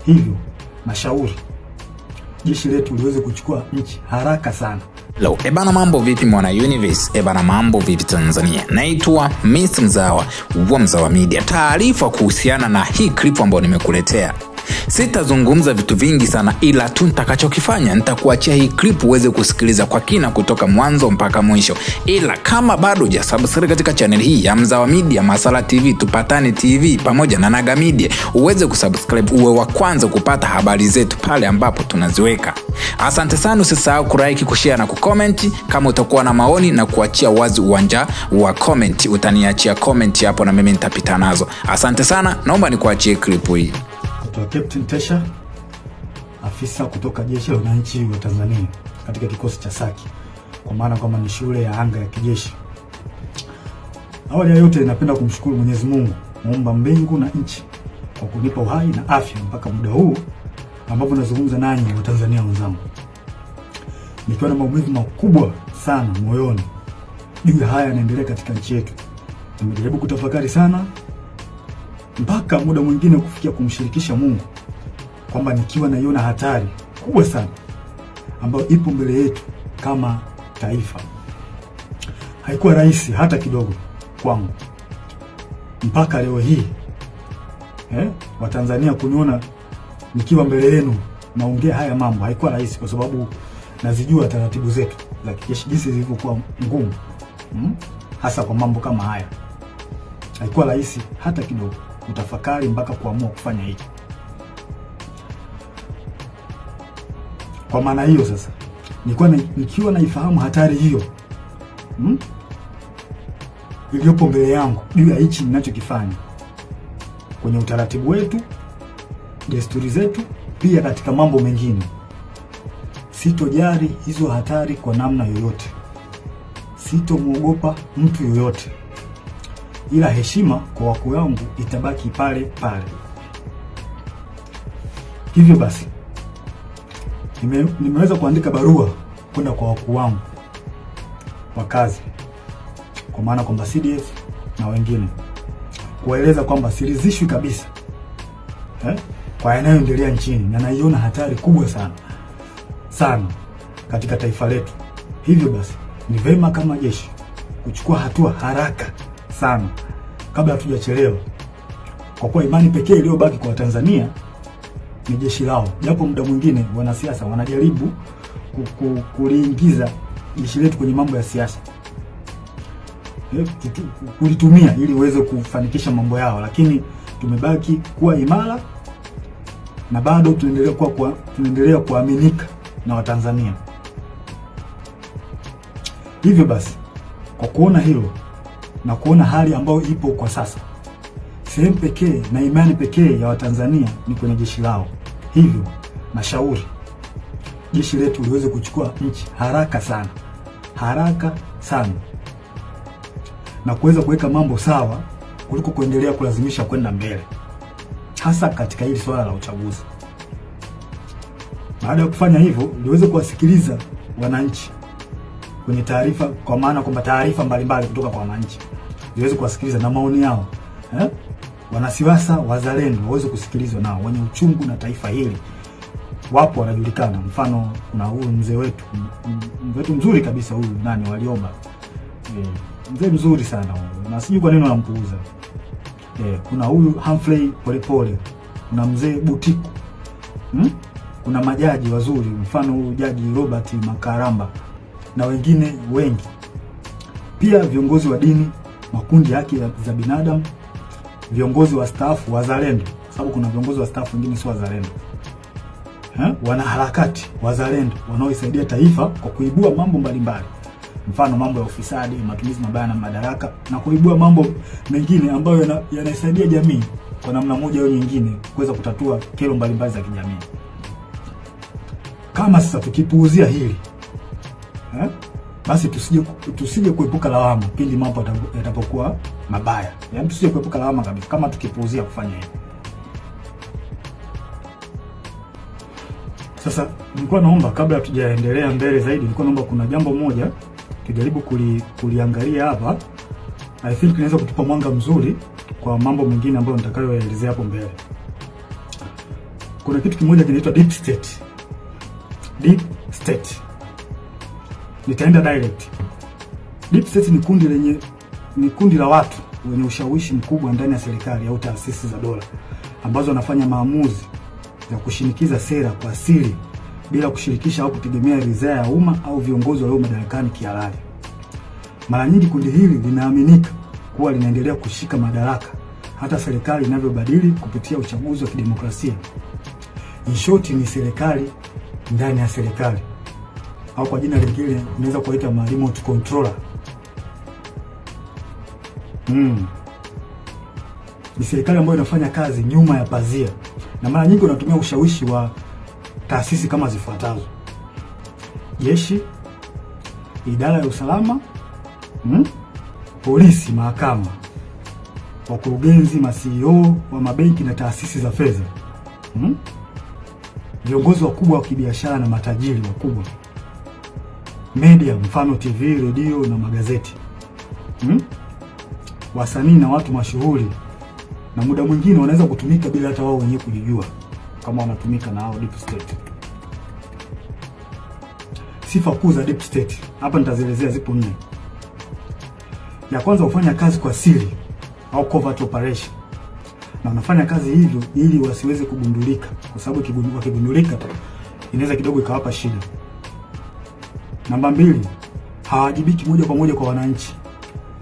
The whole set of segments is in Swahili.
Hivyo nashauri jeshi letu liweze kuchukua nchi haraka sana. Hello, ebana mambo vipi mwana Universe? Ebana mambo vipi Tanzania? Naitwa Mr. Mzawa wa Mzawa Media. Taarifa kuhusiana na hii clip ambayo nimekuletea. Sitazungumza vitu vingi sana, ila tu nitakachokifanya nitakuachia hii clip uweze kusikiliza kwa kina kutoka mwanzo mpaka mwisho. Ila kama bado hujasubscribe katika channel hii ya Mzawa Media, Masala TV, Tupatane TV pamoja na Naga Media, uweze kusubscribe uwe wa kwanza kupata habari zetu pale ambapo tunaziweka. Asante sana, usisahau kulike, kushare na kucomment. Kama utakuwa na maoni na kuachia wazi uwanja wa comment, utaniachia comment hapo na mimi nitapita nazo. Asante sana, naomba nikuachie clip hii. Captain Tesha, afisa kutoka Jeshi la Wananchi wa Tanzania katika kikosi cha Saki, kwa maana kwamba ni shule ya anga ya kijeshi. Awali ya yote napenda kumshukuru Mwenyezi Mungu, muumba mbingu na nchi, kwa kunipa uhai na afya mpaka muda huu ambapo nazungumza nanyi wa Tanzania wenzangu. Nikiwa na maumivu makubwa sana moyoni juu ya haya yanaendelea katika nchi yetu. Nimejaribu kutafakari sana mpaka muda mwingine kufikia kumshirikisha Mungu kwamba nikiwa naiona hatari kubwa sana ambayo ipo mbele yetu kama taifa. Haikuwa rahisi hata kidogo kwangu mpaka leo hii wa Tanzania kuniona nikiwa mbele yenu naongea haya mambo. Haikuwa rahisi kwa sababu nazijua taratibu zetu za kijeshi jinsi zilivyokuwa ngumu, hasa kwa mambo kama haya. Haikuwa rahisi hata kidogo kutafakari mpaka kuamua kufanya hiki. Kwa maana hiyo sasa nikiwa naifahamu hatari hiyo iliyopo mbele yangu juu ya hichi ninachokifanya kwenye utaratibu wetu, desturi zetu, pia katika mambo mengine, sitojali hizo hatari kwa namna yoyote. Sitomuogopa mtu yoyote, ila heshima kwa wakuu wangu itabaki pale pale. Hivyo basi nimeweza kuandika barua kwenda kwa wakuu wangu wa kazi, kwa maana kwamba CDF na wengine, kueleza kwamba siridhishwi kabisa kwa yanayoendelea nchini na naiona hatari kubwa sana katika taifa letu. Hivyo basi ni vema kama jeshi kuchukua hatua haraka sana kabla hatujachelewa, kwa kuwa imani pekee iliyobaki kwa Tanzania ni jeshi lao. Japo muda mwingine wanasiasa wanajaribu kuliingiza jeshi letu kwenye mambo ya siasa, kulitumia ili uweze kufanikisha mambo yao, lakini tumebaki kuwa imara na bado tunaendelea kuaminika na Watanzania. Hivyo basi kwa kuona hilo na kuona hali ambayo ipo kwa sasa, sehemu pekee na imani pekee ya Watanzania ni kwenye jeshi lao. Hivyo nashauri jeshi letu liweze kuchukua nchi haraka sana na kuweza kuweka mambo sawa kuliko kuendelea kulazimisha kwenda mbele, hasa katika hili swala la uchaguzi. Baada ya kufanya hivyo, liweze kuwasikiliza wananchi kwenye taarifa, kwa maana kwamba taarifa mbalimbali kutoka kwa wananchi liweze kuwasikiliza na maoni yao. Wanasiasa wazalendo waweze kusikilizwa nao, wenye uchungu na taifa hili wapo, wanajulikana. Mfano kuna huyu mzee wetu mzuri kabisa, huyu nani Walioba, mzee mzuri sana huyu, na sijui kwa nini wanampuuza. Kuna huyu Humphrey Polepole, kuna mzee Butiku, kuna majaji wazuri, mfano huyu jaji Robert Makaramba na wengine wengi. Pia viongozi wa dini, makundi ya haki za binadamu, viongozi wa staff wazalendo, sababu kuna viongozi wa staff wengine si wazalendo. Wanaharakati wazalendo wanaoisaidia taifa kwa kuibua mambo mbalimbali, mfano mambo ya ufisadi, matumizi mabaya na madaraka, na kuibua mambo mengine ambayo yanasaidia jamii kwa namna moja au nyingine kuweza kutatua kero mbalimbali za kijamii. Kama sasa tukipuuzia hili, basi tusije kuepuka lawama pindi mambo yatapokuwa mabaya. Yaani tusije kuepuka lawama kabisa kama tukipuuzia kufanya hivyo. Sasa nilikuwa naomba kabla tujaendelea mbele zaidi, nilikuwa naomba kuna jambo moja tujaribu kuliangalia hapa. I think inaweza kutupa mwanga mzuri kwa mambo mengine ambayo nitakayoelezea hapo mbele. kuna kitu kimoja kinaitwa deep state. Deep state. Nitaenda direct. Deep state ni kundi la watu wenye ushawishi mkubwa ndani ya serikali au taasisi za dola ambazo wanafanya maamuzi ya kushinikiza sera kwa siri bila kushirikisha au kutegemea ridhaa ya umma au viongozi walio madarakani kihalali. Mara nyingi kundi hili linaaminika kuwa linaendelea kushika madaraka hata serikali inavyobadili kupitia uchaguzi wa kidemokrasia. In short, ni serikali ndani ya serikali, au kwa jina lingine unaweza kuita remote controller. Ni serikali ambayo inafanya kazi nyuma ya pazia, na mara nyingi wanatumia ushawishi wa taasisi kama zifuatazo: jeshi, idara ya usalama, polisi, mahakama, wakurugenzi, ma-CEO wa mabenki na taasisi za fedha, viongozi wakubwa wa kibiashara na matajiri wakubwa, media, mfano TV, radio na magazeti, wasanii na watu mashuhuri, na muda mwingine wanaweza kutumika bila hata wao wenyewe kujijua kama wanatumika na hao deep state. Sifa kuu za deep state hapa nitazielezea, zipo 4. Ya kwanza, hufanya kazi kwa siri au covert operation, na wanafanya kazi hivyo ili wasiweze kugundulika, kwa sababu wakigundulika inaweza kidogo ikawapa shida. Namba 2, hawajibiki moja kwa moja kwa wananchi.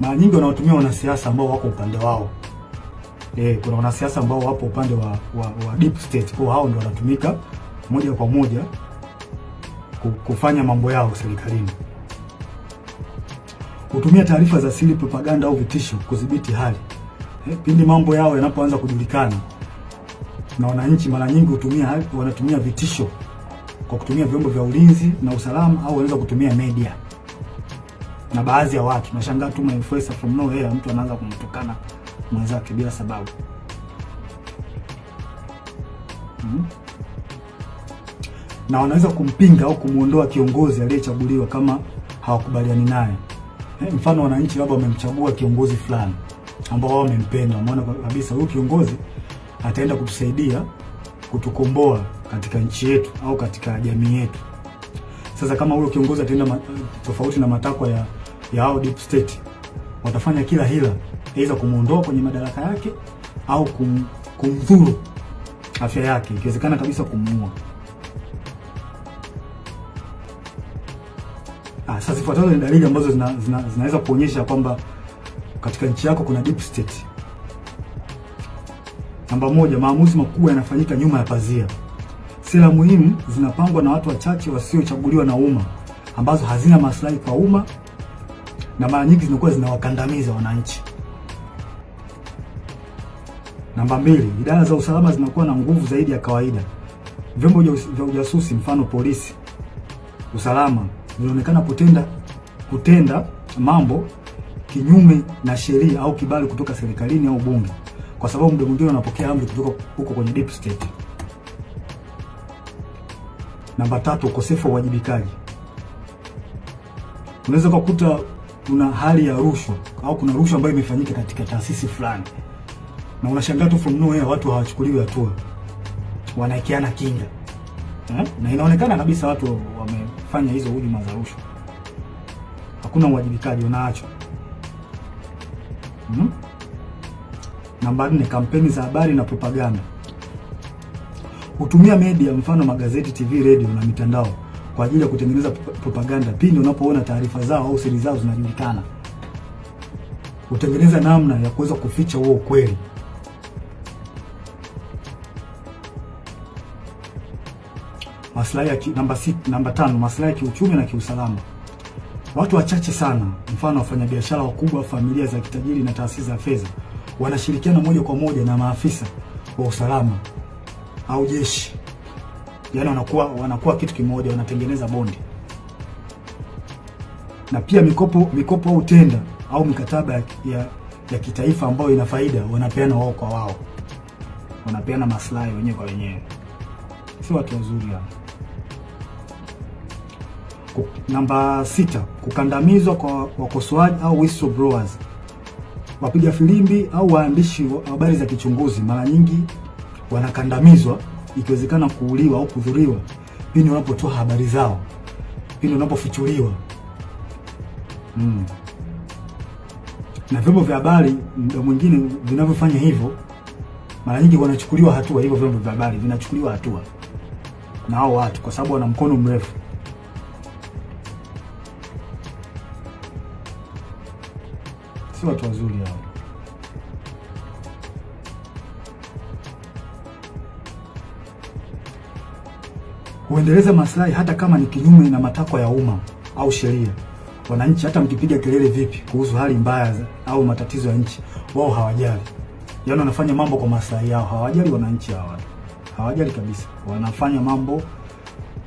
Mara nyingi wanawatumia wanasiasa ambao wako upande wao. Kuna wanasiasa ambao wapo upande wa deep state, kwa hao ndio wanatumika moja kwa moja kufanya mambo yao serikalini. Hutumia taarifa za siri, propaganda au vitisho kudhibiti hali. Pindi mambo yao yanapoanza kujulikana na wananchi, mara nyingi wanatumia vitisho kwa kutumia vyombo vya ulinzi na usalama, au wanaweza kutumia media na baadhi ya watu. Nashangaa tu influencer from nowhere mtu anaanza kumtukana mwenzake bila sababu. Na wanaweza kumpinga au kumuondoa kiongozi aliyechaguliwa kama hawakubaliani naye. Mfano, wananchi labda wamemchagua kiongozi fulani ambao wao wamempenda, wameona kabisa huyu kiongozi ataenda kutusaidia kutukomboa katika nchi yetu au katika jamii yetu. Sasa kama huyo kiongozi ataenda tofauti na matakwa ya hao deep state, watafanya kila hila aidha kumuondoa kwenye madaraka yake au kumdhuru afya yake, ikiwezekana kabisa kumuua. Sasa zifuatazo ni dalili ambazo zinaweza kuonyesha kwamba katika nchi yako kuna deep state. Namba 1, maamuzi makubwa yanafanyika nyuma ya pazia. Sera muhimu zinapangwa na watu wachache wasiochaguliwa na umma, ambazo hazina maslahi kwa umma na mara nyingi zinakuwa zinawakandamiza wananchi. Namba 2, idara za usalama zinakuwa na nguvu zaidi ya kawaida. Vyombo vya ujasusi, mfano polisi, usalama, vinaonekana kutenda mambo kinyume na sheria au kibali kutoka serikalini au bunge, kwa sababu muda mwingine wanapokea amri kutoka huko kwenye deep state. Namba 3, ukosefu wa uwajibikaji. Unaweza kukuta kuna hali ya rushwa au kuna rushwa ambayo imefanyika katika taasisi fulani, na unashangaa tu from nowhere watu hawachukuliwi hatua, wanaikiana kinga. Na inaonekana kabisa watu wamefanya hizo hujuma za rushwa. Hakuna uwajibikaji, unaachwa. Namba 4, kampeni za habari na propaganda. Hutumia media, mfano magazeti, TV, radio na mitandao kwa ajili ya kutengeneza propaganda pindi unapoona taarifa zao au siri zao zinajulikana. Hutengeneza namna ya kuweza kuficha huo ukweli. Maslahi ya namba 5, maslahi ya kiuchumi na kiusalama. Watu wachache sana, mfano wafanyabiashara wakubwa, familia za kitajiri na taasisi za fedha, wanashirikiana moja kwa moja na maafisa wa usalama au jeshi. Yaani wanakuwa kitu kimoja, wanatengeneza bondi. Na pia mikopo au tenda au mikataba ya kitaifa ambayo ina faida wanapeana wao kwa wao. Wanapeana maslahi wenyewe kwa wenyewe. Si watu wazuri hao. Namba 6, kukandamizwa kwa wakosoaji au whistleblowers. Wapiga filimbi au waandishi wa habari za kichunguzi mara nyingi wanakandamizwa ikiwezekana kuuliwa au kudhuriwa pindi wanapotoa habari zao, pindi wanapofichuliwa. Na vyombo vya habari muda mwingine vinavyofanya hivyo, mara nyingi wanachukuliwa hatua. Hivyo vyombo vya habari vinachukuliwa hatua na hao watu kwa sababu wana mkono mrefu. Si watu wazuri hao. Huendeleza maslahi hata kama ni kinyume na matakwa ya umma au sheria. Wananchi hata mkipiga kelele vipi kuhusu hali mbaya au matatizo ya nchi, wao hawajali. Yaani wanafanya mambo kwa maslahi yao, hawajali wananchi hawa. Hawajali kabisa. Wanafanya mambo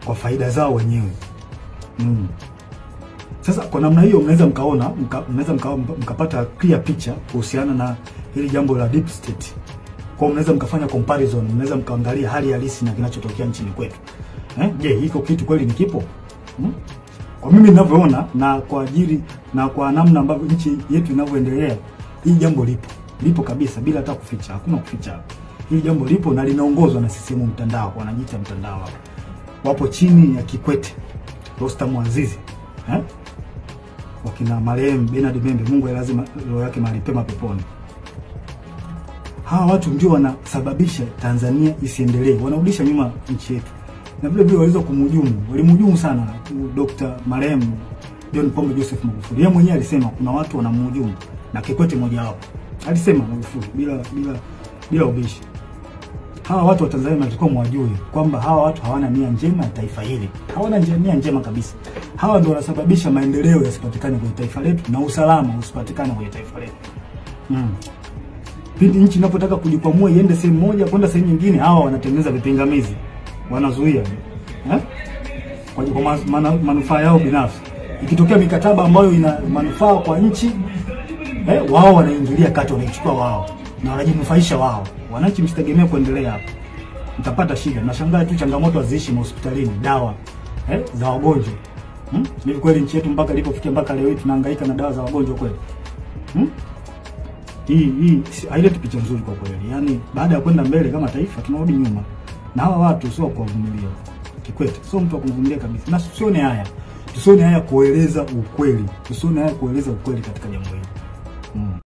kwa faida zao wenyewe. Sasa kwa namna hiyo mnaweza mkaona, mkapata clear picture kuhusiana na hili jambo la deep state. Kwa mnaweza mkafanya comparison, mnaweza mkaangalia hali halisi na kinachotokea nchini kwetu. Je, hiko kitu kweli ni kipo? Kwa mimi ninavyoona na kwa ajili na kwa namna ambavyo nchi yetu inavyoendelea, hii jambo lipo. Lipo kabisa bila hata kuficha, hakuna kuficha. Hili jambo lipo na linaongozwa na CCM mtandao, wanajiita mtandao hapo. Wapo chini ya Kikwete, Rostam Azizi, wakina marehemu Bernard Membe, Mungu lazima roho yake mahali pema peponi. Hawa watu ndio wanasababisha Tanzania isiendelee, wanarudisha nyuma nchi yetu. Na vile vile waliweza walimhujumu sana Dr. marehemu John Pombe Joseph Magufuli. Yeye mwenyewe alisema kuna watu wanamhujumu na Kikwete mmoja wao. Alisema Magufuli bila ubishi. Hawa watu wa Tanzania wanatakiwa mwajue kwamba hawa watu hawana nia njema ya taifa hili. Hawana nia njema kabisa. Hawa ndio wanasababisha maendeleo yasipatikane kwenye taifa letu na usalama usipatikane kwenye taifa letu. Pindi nchi inapotaka kujikwamua iende sehemu moja kwenda sehemu nyingine, hawa wanatengeneza vipingamizi. Wanazuia. Kwa manufaa yao binafsi. Ikitokea mikataba ambayo ina manufaa kwa nchi, wao wanaingilia kati, wanaichukua wao na wanajinufaisha wao. Wananchi msitegemee kuendelea hapo. Mtapata shida. Nashangaa tu changamoto haziishi hospitalini, dawa za wagonjwa. Ni kweli nchi yetu mpaka ilipofikia mpaka leo hii tunahangaika na dawa za wagonjwa kweli? Hii haileti picha nzuri kwa kweli. Yaani baada ya kwenda mbele kama taifa tunarudi nyuma. Na hawa watu sio kuwavumilia. Kikwete sio mtu wa kuvumilia kabisa. Na tusione haya. Tusione haya kueleza ukweli. Tusione haya kueleza ukweli katika jambo hili.